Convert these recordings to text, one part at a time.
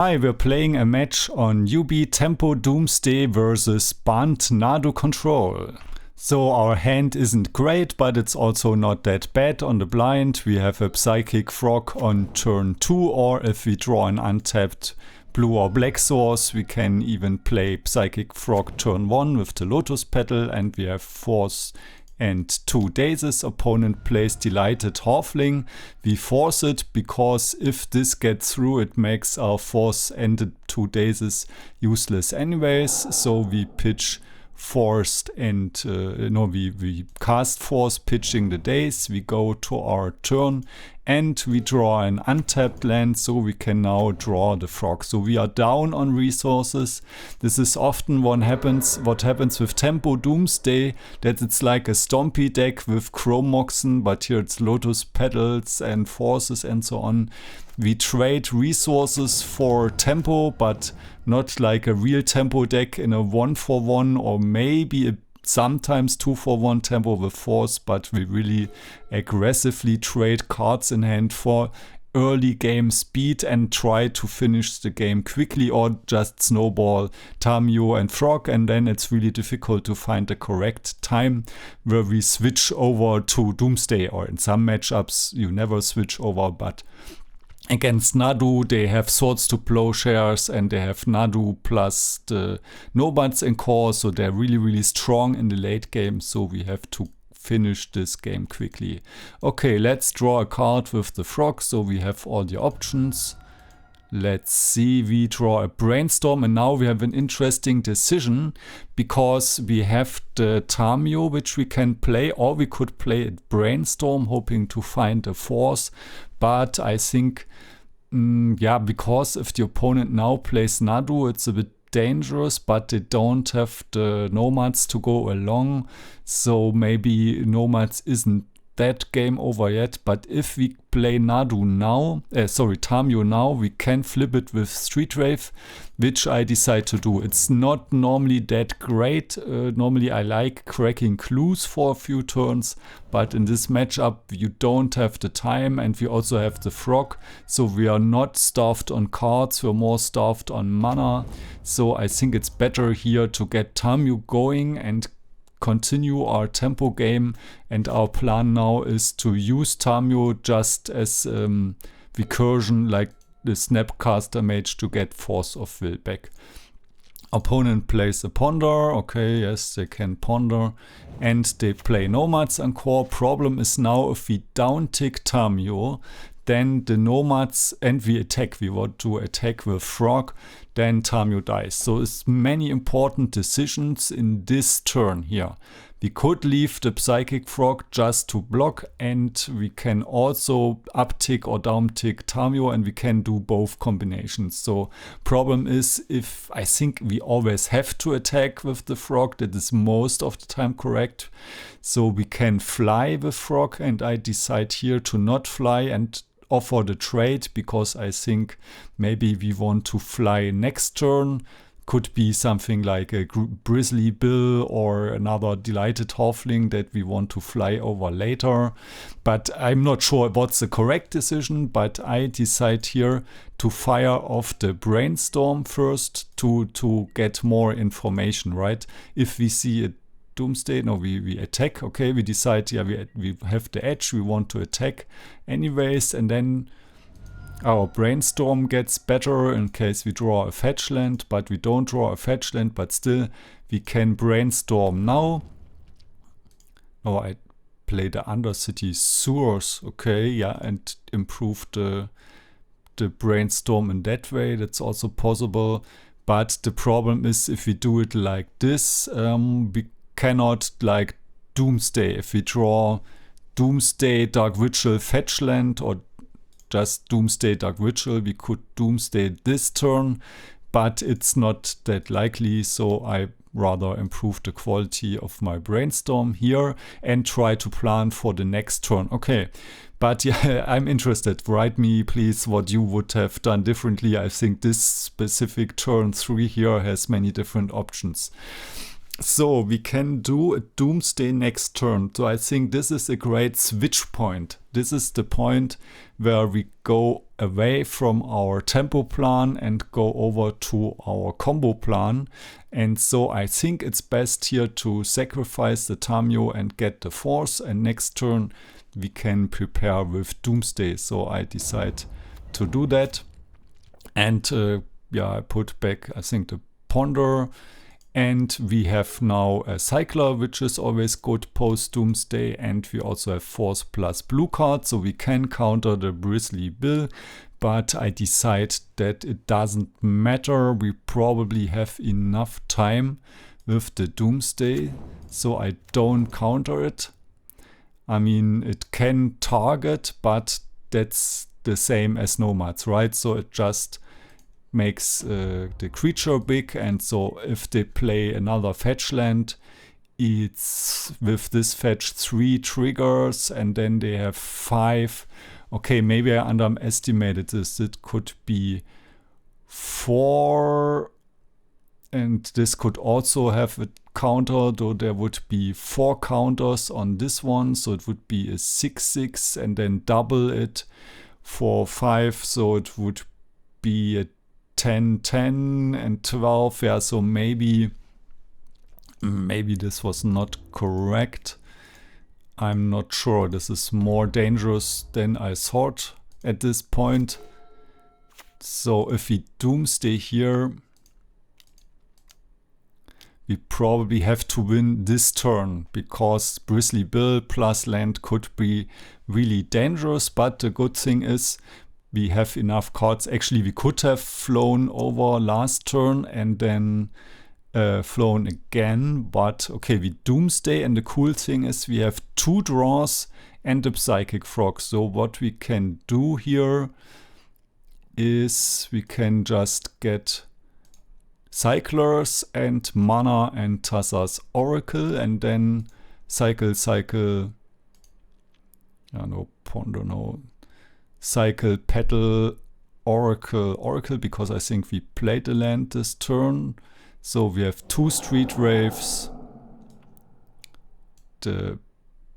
Hi, we're playing a match on UB Tempo Doomsday versus Bant Nadu control. So our hand isn't great, but it's also not that bad on the blind. We have a Psychic Frog on turn 2, or if we draw an untapped blue or black source, we can even play Psychic Frog turn 1 with the Lotus Petal, and we have Force and 2 dazes. Opponent plays Delighted Halfling. We force it because if this gets through, it makes our force and the 2 dazes useless anyways. So we pitch forced and we cast force, pitching the daze. We go to our turn and we draw an untapped land, so we can now draw the frog. So we are down on resources. This is often what happens with Tempo Doomsday, that it's like a stompy deck with Chromoxen, but here it's Lotus Petals and forces and so on. We trade resources for tempo, but not like a real tempo deck in a 1-for-1 or maybe sometimes 2-for-1 tempo with force, but we really aggressively trade cards in hand for early game speed and try to finish the game quickly, or just snowball Tamio and Frog, and then it's really difficult to find the correct time where we switch over to Doomsday, or in some matchups you never switch over, but against Nadu, they have Swords to Plowshares and they have Nadu plus the Nomads in core, so they're really strong in the late game, so we have to finish this game quickly. Okay, let's draw a card with the frog, so we have all the options. Let's see, we draw a Brainstorm, and now we have an interesting decision because we have the Tamio which we can play, or we could play it Brainstorm hoping to find a force, but I think because if the opponent now plays Nadu, it's a bit dangerous, but they don't have the Nomads to go along, so maybe Nomads isn't that game over yet. But if we play Tamio now, we can flip it with Street Wave, which I decide to do. It's not normally that great. Normally I like cracking clues for a few turns, but in this matchup you don't have the time, and we also have the frog, so we are not starved on cards, we're more starved on mana. So I think it's better here to get Tamio going and continue our tempo game, and our plan now is to use Tamio just as recursion, like the Snapcaster Mage, to get Force of Will back. Opponent plays a Ponder. Okay, yes, they can Ponder, and they play Nomads and core. Problem is now if we down tick Tamio, then the Nomads, and we want to attack with Frog, then Tamio dies. So it's many important decisions in this turn here. We could leave the Psychic Frog just to block, and we can also uptick or downtick Tamio, and we can do both combinations. So problem is, if I think we always have to attack with the Frog, that is most of the time correct. So we can fly with Frog, and I decide here to not fly and offer the trade, because I think maybe we want to fly next turn. Could be something like a Grizzly Bill or another Delighted Halfling that we want to fly over later. But I'm not sure what's the correct decision, but I decide here to fire off the Brainstorm first to get more information, right? If we see a Doomsday, no, we attack. Okay, we decide, yeah, we have the edge, we want to attack anyways, and then our Brainstorm gets better in case we draw a fetch land, but we don't draw a fetch land, but still we can Brainstorm now. Oh, I play the Undercity Sewers, okay, yeah, and improve the Brainstorm in that way. That's also possible, but the problem is if we do it like this, we cannot like Doomsday. If we draw Doomsday Dark Ritual fetch land, or just Doomsday Dark Ritual, we could Doomsday this turn, but it's not that likely, so I rather improve the quality of my Brainstorm here and try to plan for the next turn. Okay, but yeah, I'm interested. Write me please what you would have done differently. I think this specific turn 3 here has many different options. So we can do a Doomsday next turn. So I think this is a great switch point. This is the point where we go away from our tempo plan and go over to our combo plan. And so I think it's best here to sacrifice the Tamio and get the force. And next turn we can prepare with Doomsday. So I decide to do that. And yeah, I put back, I think, the Ponder. And we have now a Cycler, which is always good post Doomsday. And we also have Force plus blue card, so we can counter the Bristly Bill. But I decide that it doesn't matter. We probably have enough time with the Doomsday, so I don't counter it. I mean, it can target, but that's the same as Nomads, right? So it just makes the creature big, and so if they play another fetch land, it's with this fetch 3 triggers, and then they have 5. Okay, maybe I underestimated this. It could be 4, and this could also have a counter, though there would be 4 counters on this one, so it would be a 6/6 and then double it for 5, so it would be a 10/10 and 12. Yeah, so maybe this was not correct. I'm not sure. This is more dangerous than I thought at this point. So if we Doomsday here, we probably have to win this turn, because Bristly Bill plus land could be really dangerous. But the good thing is we have enough cards. Actually, we could have flown over last turn and then flown again. But okay, we Doomsday, and the cool thing is we have 2 draws and a Psychic Frog. So what we can do here is we can just get Cyclers and Mana and Tassa's Oracle, and then cycle. Yeah, no Ponder, no. Cycle, Petal, Oracle, because I think we played the land this turn. So we have 2 Street Wraiths, the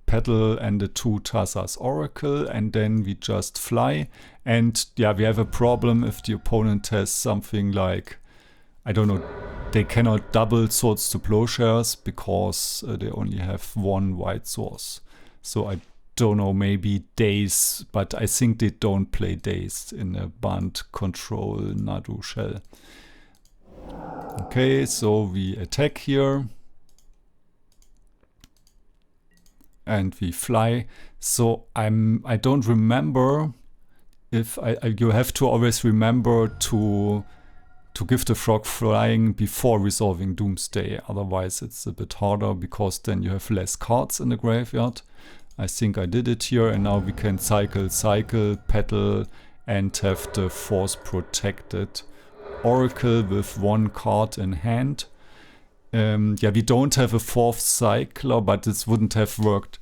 Petal and the 2 Tassa's Oracle, and then we just fly. And yeah, we have a problem if the opponent has something like, I don't know, they cannot double Swords to Plowshares because they only have 1 white source. So I don't know, maybe Daze, but I think they don't play Daze in a Bant control Nadu shell. Okay, so we attack here. And we fly. So I don't remember if you have to always remember to give the frog flying before resolving Doomsday. Otherwise it's a bit harder, because then you have less cards in the graveyard. I think I did it here, and now we can cycle, Petal, and have the Force protected Oracle with 1 card in hand. Yeah, we don't have a 4th Cycler, but this wouldn't have worked.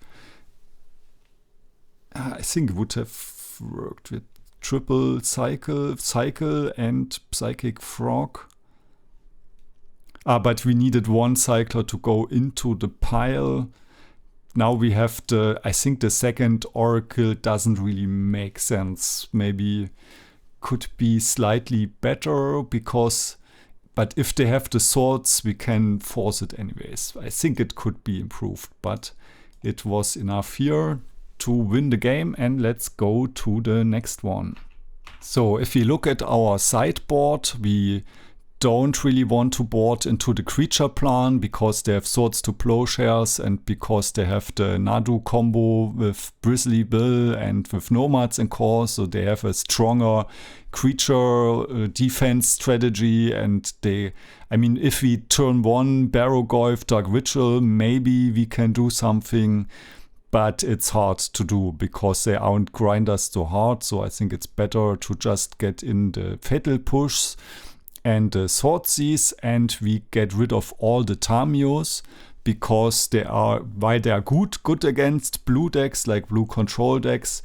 I think it would have worked with triple cycle and Psychic Frog. But we needed 1 Cycler to go into the pile. Now we have I think the second Oracle doesn't really make sense. Maybe could be slightly better, but if they have the swords, we can force it anyways. I think it could be improved, but it was enough here to win the game, and let's go to the next one. So if we look at our sideboard, we don't really want to board into the creature plan, because they have Swords to Plowshares and because they have the Nadu combo with Bristly Bill and with Nomads in core, so they have a stronger creature defense strategy. And I mean, if we turn 1 Barrow-Goyf Dark Ritual, maybe we can do something, but it's hard to do because they aren't grinders so hard. So I think it's better to just get in the Fatal Push and the Swordseas, and we get rid of all the Tamios, because while they are good against blue decks, like blue control decks,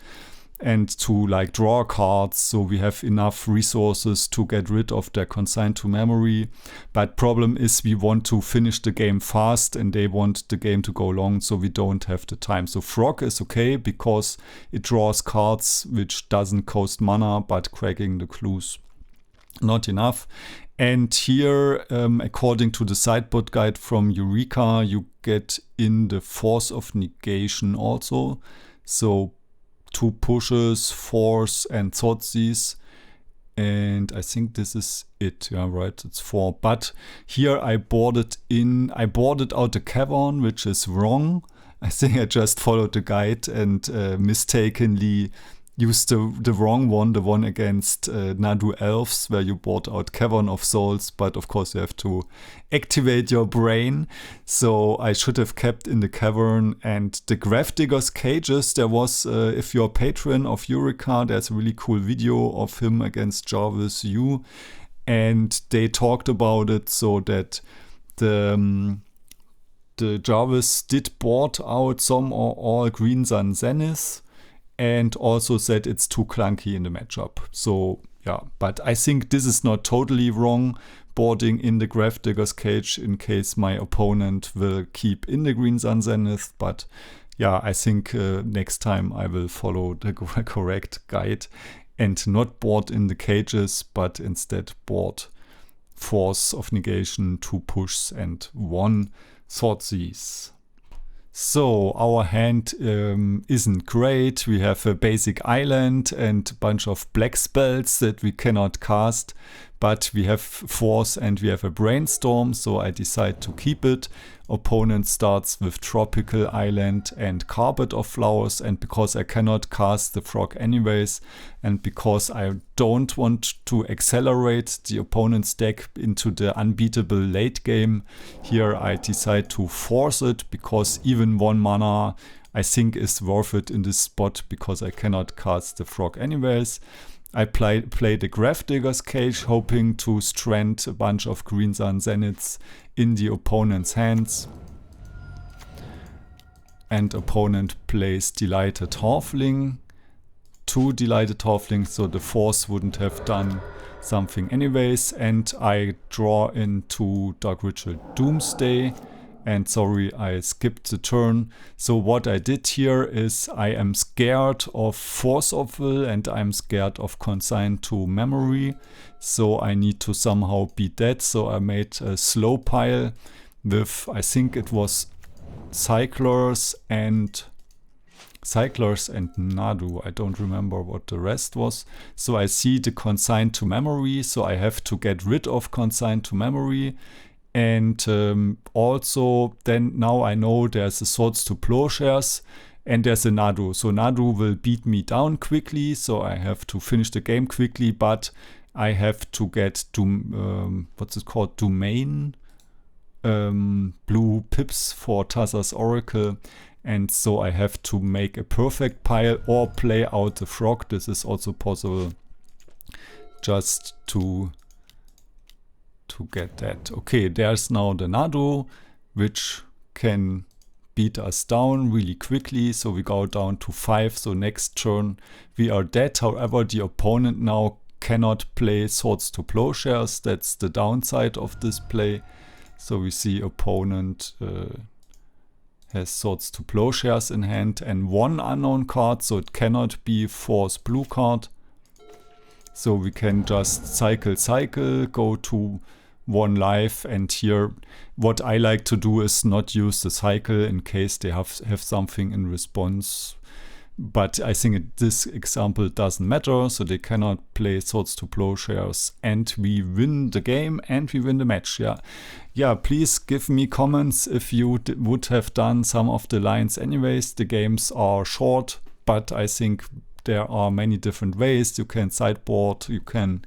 and to like draw cards, so we have enough resources to get rid of their consigned to memory. But problem is we want to finish the game fast and they want the game to go long, so we don't have the time. So Frog is okay because it draws cards which doesn't cost mana, but cracking the clues not enough. And here, according to the sideboard guide from Eureka, you get in the Force of Negation also. So 2 pushes, Force and Thoughtseize. And I think this is it. Yeah, right, it's 4. But here I boarded out the Cavern, which is wrong. I think I just followed the guide and mistakenly used the wrong one, the one against Nadu Elves, where you bought out Cavern of Souls, but of course you have to activate your brain. So I should have kept in the Cavern. And the Gravedigger's Cages, there was, if you're a patron of Eureka, there's a really cool video of him against Jarvis Yu. And they talked about it so that the Jarvis did board out some or all Green Sun Zenith, and also said it's too clunky in the matchup. So yeah, but I think this is not totally wrong, boarding in the Gravedigger's Cage in case my opponent will keep in the Green Sun Zenith. But yeah, I think next time I will follow the correct guide and not board in the cages, but instead board Force of Negation, 2 pushs and 1 Thoughtseize. So our hand isn't great. We have a basic island and a bunch of black spells that we cannot cast, but we have Force and we have a Brainstorm, so I decide to keep it. Opponent starts with Tropical Island and Carpet of Flowers, and because I cannot cast the Frog anyways, and because I don't want to accelerate the opponent's deck into the unbeatable late game, here I decide to force it, because even 1 mana I think is worth it in this spot, because I cannot cast the Frog anyways. I play the Gravedigger's Cage, hoping to strand a bunch of Green Sun Zeniths in the opponent's hands. And opponent plays Delighted Halfling, 2 Delighted Halflings, so the Force wouldn't have done something anyways. And I draw into Dark Ritual Doomsday. And sorry, I skipped the turn. So what I did here is I am scared of Force of Will and I'm scared of Consigned to Memory. So I need to somehow beat that. So I made a slow pile with, I think it was Cyclers and Nadu. I don't remember what the rest was. So I see the Consigned to Memory. So I have to get rid of Consigned to Memory. And also then now I know there's a Swords to Plowshares and there's a Nadu. So Nadu will beat me down quickly, so I have to finish the game quickly, but I have to get what's it called? Domain blue pips for Tazza's Oracle. And so I have to make a perfect pile or play out the Frog. This is also possible, just to get that. Okay, there's now the Nadu, which can beat us down really quickly. So we go down to 5. So next turn we are dead. However, the opponent now cannot play Swords to Plowshares. That's the downside of this play. So we see opponent has Swords to Plowshares in hand and 1 unknown card. So it cannot be Force blue card. So we can just cycle, go to 1 life, and here what I like to do is not use the cycle in case they have something in response. But I think this example doesn't matter, so they cannot play Swords to Plowshares, and we win the game and we win the match. Yeah, please give me comments if you would have done some of the lines anyways. The games are short, but I think there are many different ways. You can sideboard, you can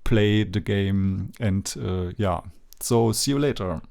play the game, and yeah. So see you later.